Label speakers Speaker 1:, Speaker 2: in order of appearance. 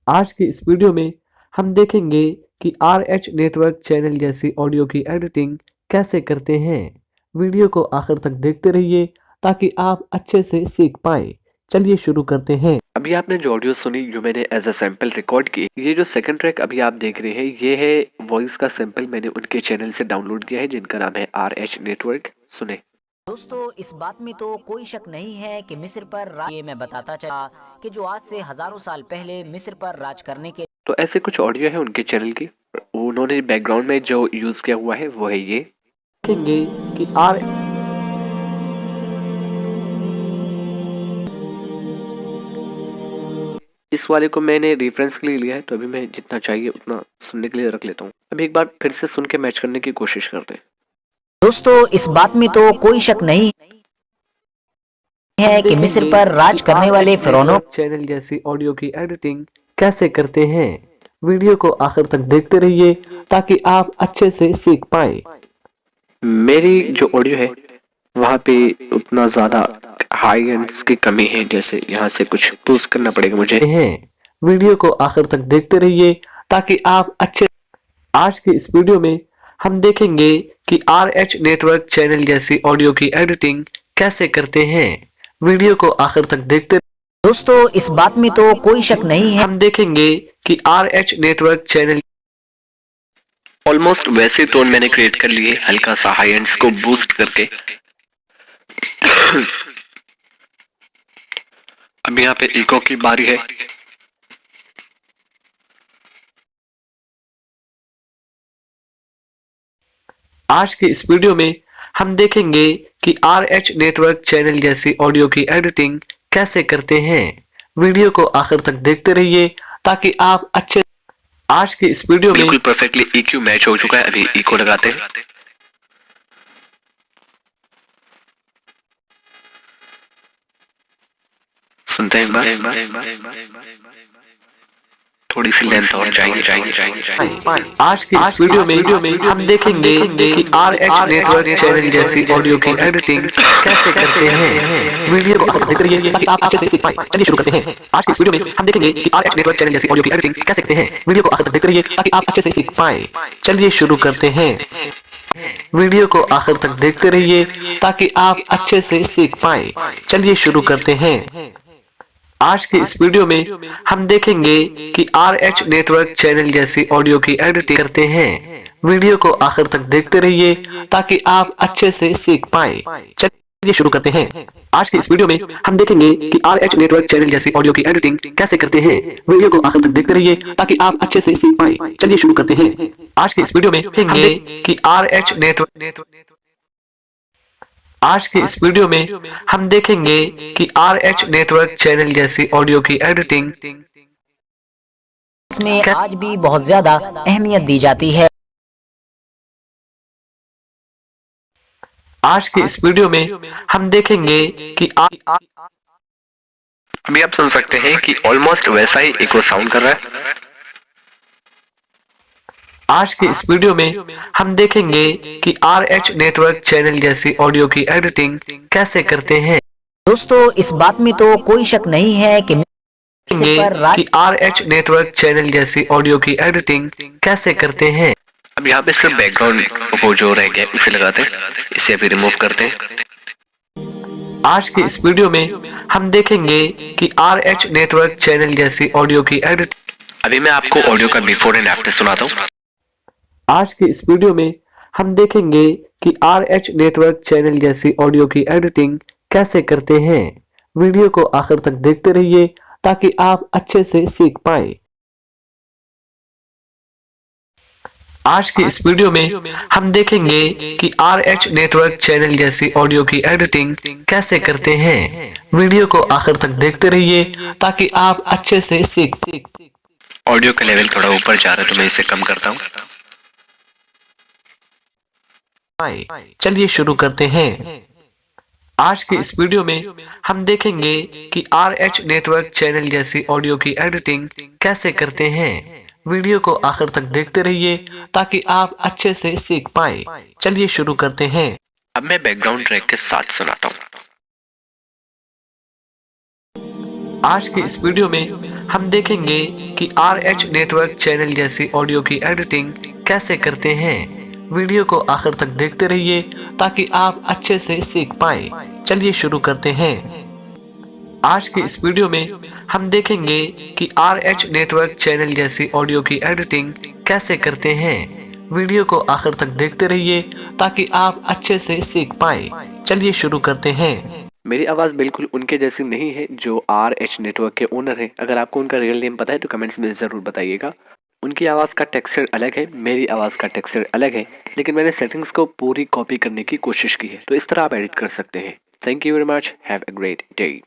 Speaker 1: आज की इस वीडियो में हम देखेंगे कि RH नेटवर्क चैनल जैसी ऑडियो की एडिटिंग कैसे करते हैं। वीडियो को आखिर तक देखते रहिए ताकि आप अच्छे से सीख पाएं। चलिए शुरू करते हैं।
Speaker 2: अभी आपने जो ऑडियो सुनी जो मैंने एज अ सैंपल रिकॉर्ड की, ये जो सेकंड ट्रैक अभी आप देख रहे हैं ये है वॉइस का सैंपल मैंने उनके चैनल से डाउनलोड किया है जिनका नाम है RH नेटवर्क। सुने
Speaker 3: दोस्तों, इस बात में तो कोई शक नहीं है कि मिस्र पर ये मैं बताता चला कि जो आज से हजारों साल पहले मिस्र पर राज करने के
Speaker 2: तो ऐसे कुछ ऑडियो है उनके चैनल की। उन्होंने बैकग्राउंड में जो यूज किया हुआ है वो है ये।
Speaker 1: देखेंगे कि
Speaker 2: इस वाले को मैंने रेफरेंस के लिए लिया है, तो अभी मैं जितना चाहिए उतना सुनने के लिए रख लेता हूँ। अभी एक बार फिर से सुन के मैच करने की कोशिश करते हैं।
Speaker 3: दोस्तों, इस बात में तो कोई शक नहीं है कि मिस्र पर राज करने वाले फिरौनों
Speaker 1: चैनल जैसी ऑडियो की एडिटिंग कैसे करते हैं। वीडियो को आखिर तक देखते रहिए ताकि आप अच्छे से सीख पाएं।
Speaker 2: मेरी जो ऑडियो है वहाँ पे उतना ज्यादा हाई एंड्स की कमी है, जैसे यहाँ से कुछ बूस्ट करना पड़ेगा मुझे।
Speaker 1: वीडियो को आखिर तक देखते रहिए ताकि आप अच्छे। आज की इस वीडियो में हम देखेंगे कि RH नेटवर्क चैनल जैसी ऑडियो की एडिटिंग कैसे करते हैं। वीडियो को आखिर तक देखते।
Speaker 3: दोस्तों, इस बात में तो कोई शक नहीं है
Speaker 1: हम देखेंगे कि RH नेटवर्क चैनल
Speaker 2: ऑलमोस्ट वैसे टोन मैंने क्रिएट कर लिए, हल्का सा हाई एंड्स को बूस्ट करके। अब यहाँ पे इको की बारी है।
Speaker 1: आज के इस वीडियो में हम देखेंगे कि RH नेटवर्क चैनल जैसी ऑडियो की एडिटिंग कैसे करते हैं। वीडियो को आखिर तक देखते रहिए ताकि आप अच्छे। आज के इस वीडियो में
Speaker 2: बिल्कुल परफेक्टली EQ मैच हो चुका है। अभी इको लगाते हैं। सुनते हैं थोड़ी सी लेंथ और चाहिए।
Speaker 1: आज के इस वीडियो में हम देखेंगे कि RH नेटवर्क चैनल जैसी ऑडियो की एडिटिंग कैसे करते हैं। वीडियो को आखिर तक देखते रहिए ताकि आप अच्छे से सीख पाएं। चलिए शुरू करते हैं। आज के इस वीडियो में हम देखेंगे कि RH नेटवर्क चैनल जैसी ऑडियो की एडिटिंग कैसे करते हैं। वीडियो को आखिर तक देखते रहिए ताकि आप अच्छे से सीख पाएं। चलिए शुरू करते हैं। वीडियो को आखिर तक देखते रहिए ताकि आप अच्छे से सीख पाएं। चलिए शुरू करते हैं। आज के इस वीडियो में हम देखेंगे कि RH नेटवर्क चैनल जैसी ऑडियो की एडिटिंग करते हैं। वीडियो को आखिर तक देखते रहिए ताकि आप अच्छे से सीख पाएं। चलिए शुरू करते हैं। आज के इस वीडियो में हम देखेंगे कि RH नेटवर्क चैनल जैसी ऑडियो की एडिटिंग कैसे करते हैं। वीडियो को आखिर तक देखते रहिए ताकि आप अच्छे से सीख पाएं। चलिए शुरू करते हैं। आज के इस वीडियो में देखेंगे कि RH नेटवर्क आज के इस वीडियो में हम देखेंगे कि RH नेटवर्क चैनल जैसी ऑडियो की एडिटिंग
Speaker 3: इसमें आज भी बहुत ज्यादा अहमियत दी जाती है।
Speaker 1: आज के इस वीडियो में हम देखेंगे कि
Speaker 2: अभी आप सुन सकते हैं कि ऑलमोस्ट वैसा ही इको साउंड कर रहा है।
Speaker 1: आज के इस वीडियो में हम देखेंगे कि RH नेटवर्क चैनल जैसी ऑडियो की एडिटिंग कैसे करते हैं।
Speaker 3: दोस्तों, इस बात में तो कोई शक नहीं है कि मिस्र पर राज
Speaker 1: कि RH नेटवर्क चैनल जैसी ऑडियो की एडिटिंग कैसे करते हैं।
Speaker 2: अब यहाँ पे सिर्फ बैकग्राउंड वो जो रह गया उसे लगाते हैं, इसे अभी रिमूव करते हैं।
Speaker 1: आज के इस वीडियो में हम देखेंगे कि RH नेटवर्क चैनल जैसी ऑडियो की एडिटिंग।
Speaker 2: अभी मैं आपको ऑडियो का बिफोर एंड आफ्टर सुनाता हूँ।
Speaker 1: आज के इस वीडियो में हम देखेंगे कि RH नेटवर्क चैनल जैसी ऑडियो की एडिटिंग कैसे करते हैं। वीडियो को आखिर तक देखते रहिए ताकि आप अच्छे से सीख पाएं। आज के इस वीडियो में हम देखेंगे कि RH नेटवर्क चैनल जैसी ऑडियो की एडिटिंग कैसे करते हैं। वीडियो को आखिर तक देखते रहिए ताकि आप अच्छे से सीख।
Speaker 2: ऑडियो का लेवल थोड़ा ऊपर जा रहा है तो मैं इसे कम करता हूँ।
Speaker 1: चलिए शुरू करते हैं। आज के इस वीडियो में हम देखेंगे कि RH नेटवर्क चैनल जैसी ऑडियो की एडिटिंग कैसे करते हैं। वीडियो को आखिर तक देखते रहिए ताकि आप अच्छे से सीख पाएं। चलिए शुरू करते हैं।
Speaker 2: अब मैं बैकग्राउंड ट्रैक के साथ सुनाता हूँ।
Speaker 1: आज के इस वीडियो में हम देखेंगे कि RH नेटवर्क चैनल जैसी ऑडियो की एडिटिंग कैसे करते हैं। वीडियो को आखिर तक देखते रहिए ताकि आप अच्छे से सीख पाएं। चलिए शुरू करते हैं। आज के इस वीडियो में हम देखेंगे कि RH नेटवर्क चैनल जैसी ऑडियो की एडिटिंग कैसे करते हैं। वीडियो को आखिर तक देखते रहिए ताकि आप अच्छे से सीख पाएं। चलिए शुरू करते हैं।
Speaker 2: मेरी आवाज़ बिल्कुल उनके जैसी नहीं है जो RH नेटवर्क के ओनर हैं। अगर आपको उनका रियल नेम पता है तो कमेंट्स में ज़रूर बताइएगा। उनकी आवाज़ का टेक्सचर अलग है, मेरी आवाज़ का टेक्सचर अलग है, लेकिन मैंने सेटिंग्स को पूरी कॉपी करने की कोशिश की है, तो इस तरह आप एडिट कर सकते हैं। Thank you very much, have a great day.